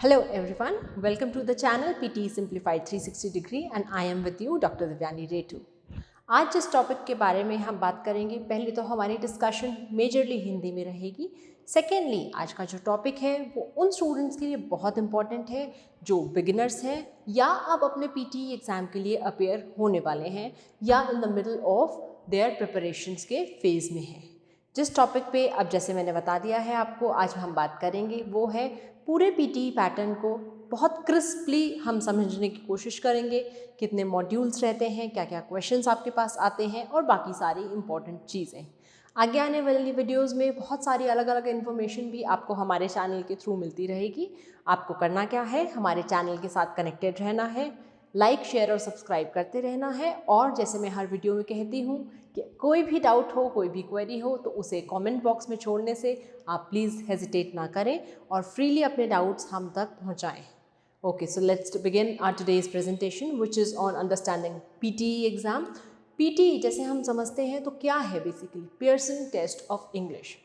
Hello everyone, welcome to the channel PT Simplified 360 Degree and I am with you Dr. Divyani Retu। आज जिस topic के बारे में हम बात करेंगे, पहले तो हमारी डिस्कशन मेजरली हिंदी में रहेगी। सेकेंडली आज का जो टॉपिक है वो उन स्टूडेंट्स के लिए बहुत इंपॉर्टेंट है जो बिगिनर्स हैं या अब अपने पीटी एग्ज़ाम के लिए अपेयर होने वाले हैं या in the middle of their preparations के फेज़ में हैं। जिस टॉपिक पे अब जैसे मैंने बता दिया है आपको आज हम बात करेंगे वो है पूरे पीटी पैटर्न को बहुत क्रिस्पली हम समझने की कोशिश करेंगे। कितने मॉड्यूल्स रहते हैं, क्या क्या क्वेश्चंस आपके पास आते हैं और बाकी सारी इंपॉर्टेंट चीज़ें। आगे आने वाली वीडियोस में बहुत सारी अलग अलग इन्फॉर्मेशन भी आपको हमारे चैनल के थ्रू मिलती रहेगी। आपको करना क्या है, हमारे चैनल के साथ कनेक्टेड रहना है, लाइक शेयर और सब्सक्राइब करते रहना है। और जैसे मैं हर वीडियो में कहती हूँ कि कोई भी डाउट हो, कोई भी क्वेरी हो तो उसे कमेंट बॉक्स में छोड़ने से आप प्लीज़ हेजिटेट ना करें और फ्रीली अपने डाउट्स हम तक पहुँचाएँ। Okay, so let's begin our today's presentation which is on understanding PTE exam. PTE जैसे हम समझते हैं तो क्या है basically, Pearson test of English.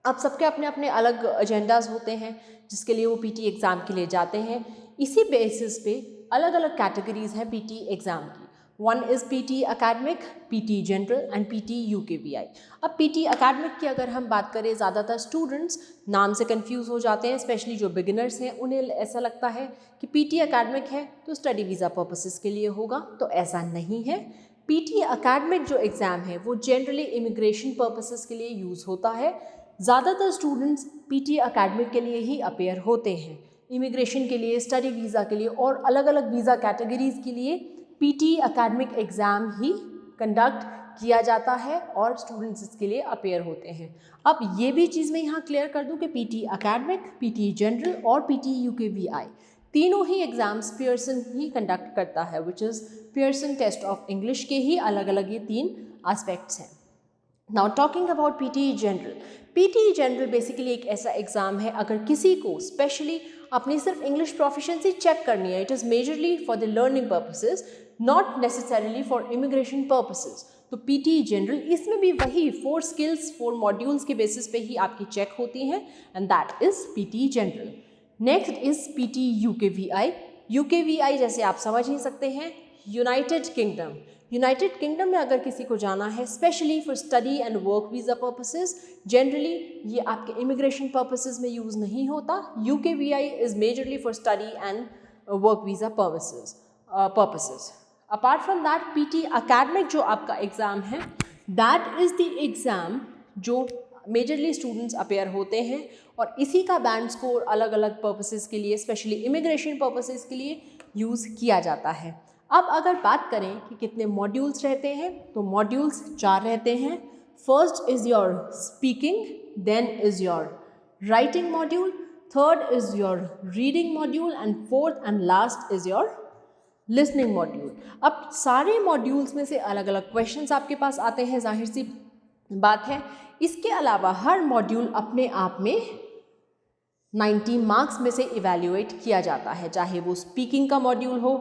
अब सबके अपने अपने अलग एजेंडाज होते हैं जिसके लिए वो पीटी एग्ज़ाम के लिए जाते हैं। इसी बेसिस पे अलग अलग कैटेगरीज हैं पीटी एग्ज़ाम की। One is PT academic, PT general and PT UKVI. अब पीटी एकेडमिक की अगर हम बात करें, ज़्यादातर स्टूडेंट्स नाम से कंफ्यूज हो जाते हैं, स्पेशली जो बिगिनर्स हैं उन्हें ऐसा लगता है कि पीटी एकेडमिक है तो स्टडी वीज़ा पर्पसेस के लिए होगा, तो ऐसा नहीं है। पीटी एकेडमिक जो एग्ज़ाम है वो जनरली इमिग्रेशन पर्पसेस के लिए यूज़ होता है। ज़्यादातर स्टूडेंट्स पीटी एकेडमिक के लिए ही अपेयर होते हैं। इमिग्रेशन के लिए, स्टडी वीज़ा के लिए और अलग अलग वीज़ा कैटेगरीज़ के लिए पीटी एकेडमिक एग्ज़ाम ही कंडक्ट किया जाता है और स्टूडेंट्स इसके लिए अपेयर होते हैं। अब ये भी चीज़ मैं यहाँ क्लियर कर दूँ कि पीटी एकेडमिक, पीटी जनरल और पीटी यूकेवीआई तीनों ही एग्ज़ाम्स पियर्सन ही कंडक्ट करता है, which is Pearson test of English के ही अलग अलग ये 3 एस्पेक्ट्स हैं। Now talking about PT general. PT general basically एक ऐसा एग्ज़ाम है अगर किसी को स्पेशली अपनी सिर्फ इंग्लिश प्रोफिशिएंसी चेक करनी है, it is majorly for the learning purposes, not necessarily for immigration purposes. तो पीटी जनरल इसमें भी वही 4 स्किल्स 4 मॉड्यूल्स के बेसिस पे ही आपकी चेक होती हैं and that is PT general. Next is PT UKVI. UKVI जैसे आप समझ ही सकते हैं, यूनाइटेड किंगडम। यूनाइटेड किंगडम में अगर किसी को जाना है specially for study and work visa purposes, generally ये आपके इमिग्रेशन पर्पसेस में यूज़ नहीं होता। UKVI is majorly for study and work visa purposes. Apart from that PT academic जो आपका एग्ज़ाम है, दैट इज़ द एग्ज़ाम जो मेजरली स्टूडेंट्स अपेयर होते हैं और इसी का बैंड स्कोर अलग अलग पर्पसेस के लिए, स्पेशली इमिग्रेशन पर्पसेस के लिए यूज़ किया जाता है। अब अगर बात करें कि कितने मॉड्यूल्स रहते हैं, तो मॉड्यूल्स 4 रहते हैं। First is your speaking, then is your writing module, third is your reading module and fourth and last is your listening module. अब सारे मॉड्यूल्स में से अलग अलग क्वेश्चंस आपके पास आते हैं, जाहिर सी बात है। इसके अलावा हर मॉड्यूल अपने आप में 90 मार्क्स में से इवैल्यूएट किया जाता है, चाहे वो स्पीकिंग का मॉड्यूल हो,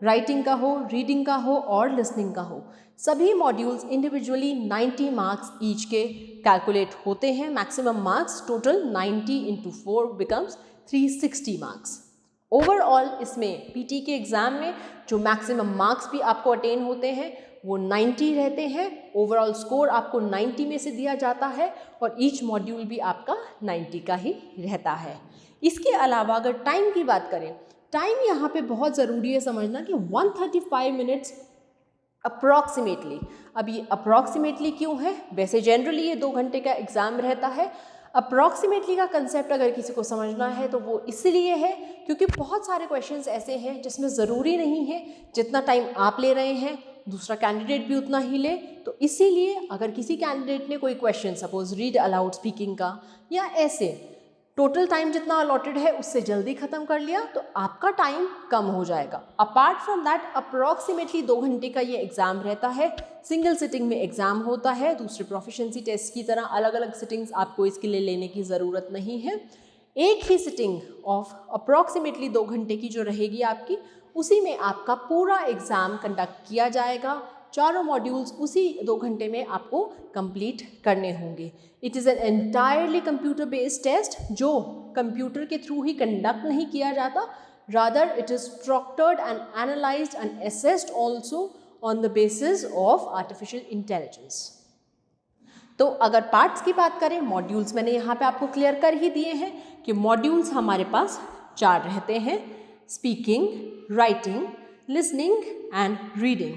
राइटिंग का हो, रीडिंग का हो और लिसनिंग का हो। सभी मॉड्यूल्स इंडिविजुअली 90 मार्क्स ईच के कैलकुलेट होते हैं। Maximum marks total 90 into 4 becomes 360 marks. Overall इसमें पीटी के एग्ज़ाम में जो मैक्सिमम मार्क्स भी आपको अटेन होते हैं वो 90 रहते हैं। ओवरऑल स्कोर आपको 90 में से दिया जाता है और ईच मॉड्यूल भी आपका 90 का ही रहता है। इसके अलावा अगर टाइम की बात करें, टाइम यहाँ पे बहुत ज़रूरी है समझना कि 135 मिनट्स अप्रॉक्सीमेटली। अब ये अप्रॉक्सीमेटली क्यों है? वैसे जनरली ये 2 घंटे का एग्ज़ाम रहता है। अप्रॉक्सीमेटली का कंसेप्ट अगर किसी को समझना है तो वो इसलिए है क्योंकि बहुत सारे क्वेश्चंस ऐसे हैं जिसमें ज़रूरी नहीं है जितना टाइम आप ले रहे हैं दूसरा कैंडिडेट भी उतना ही ले। तो इसीलिए अगर किसी कैंडिडेट ने कोई question suppose read aloud speaking का या ऐसे टोटल टाइम जितना अलॉटेड है उससे जल्दी ख़त्म कर लिया तो आपका टाइम कम हो जाएगा। अपार्ट फ्रॉम दैट अप्रॉक्सीमेटली 2 घंटे का ये एग्ज़ाम रहता है। सिंगल सिटिंग में एग्ज़ाम होता है, दूसरे प्रोफिशिएंसी टेस्ट की तरह अलग अलग सिटिंग्स आपको इसके लिए लेने की ज़रूरत नहीं है। एक ही सिटिंग ऑफ अप्रॉक्सीमेटली 2 घंटे की जो रहेगी आपकी, उसी में आपका पूरा एग्ज़ाम कंडक्ट किया जाएगा। चारों मॉड्यूल्स उसी 2 घंटे में आपको कंप्लीट करने होंगे। It is an entirely computer based test जो कंप्यूटर के थ्रू ही कंडक्ट नहीं किया जाता, rather it is structured and analysed and assessed also on the basis of artificial intelligence. तो अगर पार्ट्स की बात करें, मॉड्यूल्स मैंने यहाँ पे आपको क्लियर कर ही दिए हैं कि मॉड्यूल्स हमारे पास 4 रहते हैं, speaking, writing, listening and reading.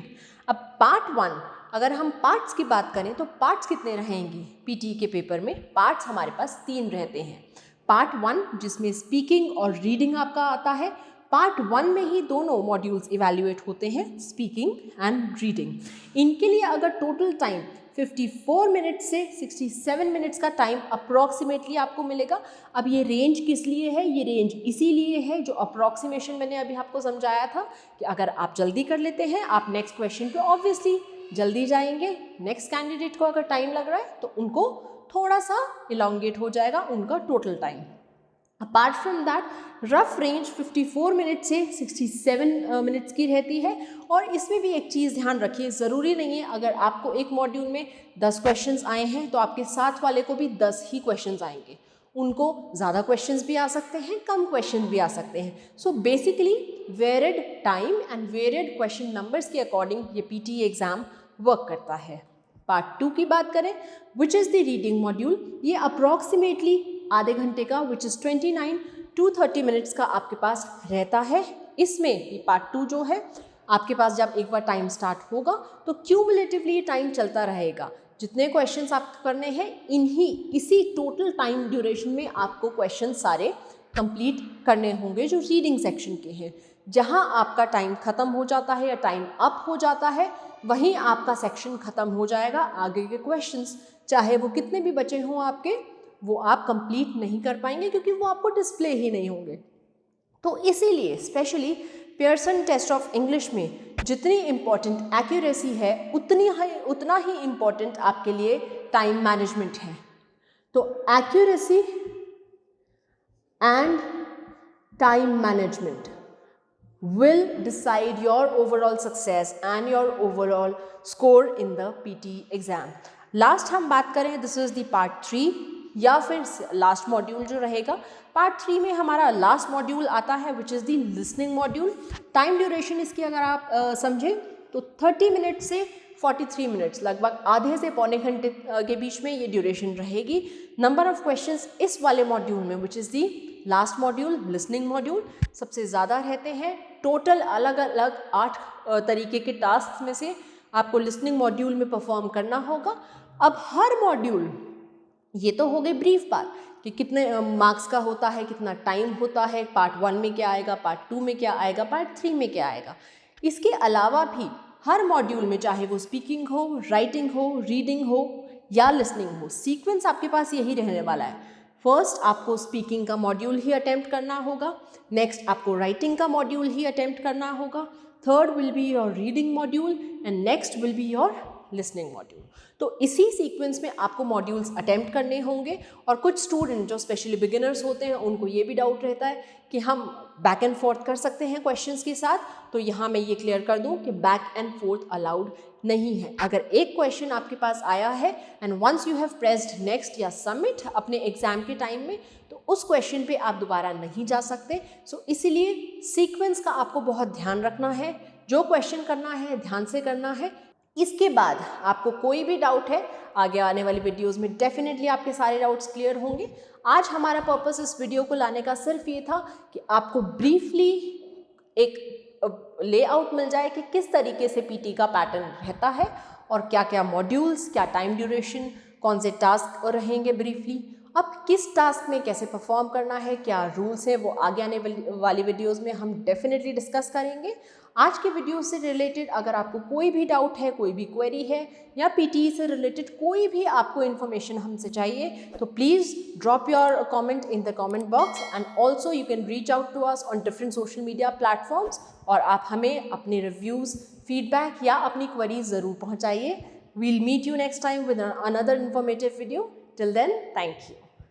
अब पार्ट 1, अगर हम पार्ट्स की बात करें तो पार्ट्स कितने रहेंगे पीटी के पेपर में? पार्ट्स हमारे पास 3 रहते हैं। पार्ट 1 जिसमें स्पीकिंग और रीडिंग आपका आता है, पार्ट 1 में ही दोनों मॉड्यूल्स इवैल्यूएट होते हैं, स्पीकिंग एंड रीडिंग। इनके लिए अगर टोटल टाइम 54 मिनट से 67 मिनट्स का टाइम अप्रॉक्सीमेटली आपको मिलेगा। अब ये रेंज किस लिए है? ये रेंज इसीलिए है जो अप्रॉक्सीमेशन मैंने अभी आपको समझाया था कि अगर आप जल्दी कर लेते हैं, आप नेक्स्ट क्वेश्चन पे ऑब्वियसली जल्दी जाएंगे। नेक्स्ट कैंडिडेट को अगर टाइम लग रहा है तो उनको थोड़ा सा इलोंगेट हो जाएगा उनका total time. Apart from that rough range 54 minute से 67 मिनट्स की रहती है। और इसमें भी एक चीज़ ध्यान रखिए, ज़रूरी नहीं है अगर आपको एक मॉड्यूल में 10 क्वेश्चंस आए हैं तो आपके साथ वाले को भी 10 ही क्वेश्चंस आएंगे। उनको ज़्यादा क्वेश्चंस भी आ सकते हैं, कम क्वेश्चन भी आ सकते हैं। So basically varied time and varied question numbers के अकॉर्डिंग ये पीटी एग्ज़ाम वर्क करता है। पार्ट 2 की बात करें, which is the reading module, ये अप्रॉक्सीमेटली आधे घंटे का विच इज़ 29 to 30 मिनट्स का आपके पास रहता है। इसमें ये पार्ट 2 जो है आपके पास जब एक बार टाइम स्टार्ट होगा तो क्यूमुलेटिवली टाइम चलता रहेगा। जितने क्वेश्चंस आपको करने हैं इसी टोटल टाइम ड्यूरेशन में आपको क्वेश्चन सारे कंप्लीट करने होंगे जो रीडिंग सेक्शन के हैं। जहां आपका टाइम ख़त्म हो जाता है या टाइम अप हो जाता है वहीं आपका सेक्शन ख़त्म हो जाएगा। आगे के क्वेश्चंस चाहे वो कितने भी बचे हों आपके, वो आप कंप्लीट नहीं कर पाएंगे क्योंकि वो आपको डिस्प्ले ही नहीं होंगे। तो इसीलिए specially Pearson test of English में जितनी इम्पॉर्टेंट एक्यूरेसी है उतना ही इम्पॉर्टेंट आपके लिए टाइम मैनेजमेंट है। तो accuracy and time management will decide your overall success and your overall score in the PT exam. Last हम बात करें, दिस इज़ द पार्ट 3 या फिर लास्ट मॉड्यूल जो रहेगा। पार्ट 3 में हमारा लास्ट मॉड्यूल आता है which is the listening module. Time duration इसकी अगर आप समझें तो 30 मिनट से 43 मिनट्स, लगभग आधे से पौने घंटे के बीच में ये ड्यूरेशन रहेगी। नंबर ऑफ क्वेश्चंस इस वाले मॉड्यूल में which is the last module listening module सबसे ज़्यादा रहते हैं। टोटल अलग अलग 8 तरीके के टास्क में से आपको लिसनिंग मॉड्यूल में परफॉर्म करना होगा। अब हर मॉड्यूल, ये तो हो गई ब्रीफ बात कि कितने मार्क्स का होता है, कितना टाइम होता है, पार्ट 1 में क्या आएगा, पार्ट 2 में क्या आएगा, पार्ट 3 में क्या आएगा। इसके अलावा भी हर मॉड्यूल में चाहे वो स्पीकिंग हो, राइटिंग हो, रीडिंग हो या लिसनिंग हो, सीक्वेंस आपके पास यही रहने वाला है। फर्स्ट आपको स्पीकिंग का मॉड्यूल ही अटेम्प्ट करना होगा, नेक्स्ट आपको राइटिंग का मॉड्यूल ही अटेम्प्ट करना होगा, third will be your reading module and next will be your listening module. तो इसी सीक्वेंस में आपको मॉड्यूल्स अटेम्प्ट करने होंगे। और कुछ स्टूडेंट जो स्पेशली बिगिनर्स होते हैं उनको ये भी डाउट रहता है कि हम बैक एंड फोर्थ कर सकते हैं क्वेश्चंस के साथ, तो यहाँ मैं ये क्लियर कर दूँ कि बैक एंड फोर्थ अलाउड नहीं है। अगर एक क्वेश्चन आपके पास आया है and once you have pressed next या सबमिट अपने एग्जाम के टाइम में, तो उस क्वेश्चन पे आप दोबारा नहीं जा सकते। सो इसीलिए सीक्वेंस का आपको बहुत ध्यान रखना है, जो क्वेश्चन करना है ध्यान से करना है। इसके बाद आपको कोई भी डाउट है, आगे आने वाली वीडियोस में डेफिनेटली आपके सारे डाउट्स क्लियर होंगे। आज हमारा पर्पस इस वीडियो को लाने का सिर्फ ये था कि आपको ब्रीफली एक लेआउट मिल जाए कि किस तरीके से पीटी का पैटर्न रहता है और क्या क्या मॉड्यूल्स, क्या टाइम ड्यूरेशन, कौन से टास्क रहेंगे ब्रीफली, अब किस टास्क में कैसे परफॉर्म करना है, क्या रूल्स हैं, वो आगे आने वाली वीडियोस में हम डेफिनेटली डिस्कस करेंगे। आज के वीडियो से रिलेटेड अगर आपको कोई भी डाउट है, कोई भी क्वेरी है या पीटी से रिलेटेड कोई भी आपको इन्फॉर्मेशन हमसे चाहिए, तो please drop your comment in the comment box and also you can reach out to us on different social media platforms और आप हमें अपने रिव्यूज़, फीडबैक या अपनी क्वेरीज ज़रूर पहुँचाइए। We'll meet you next time with another informative video. Till then, thank you.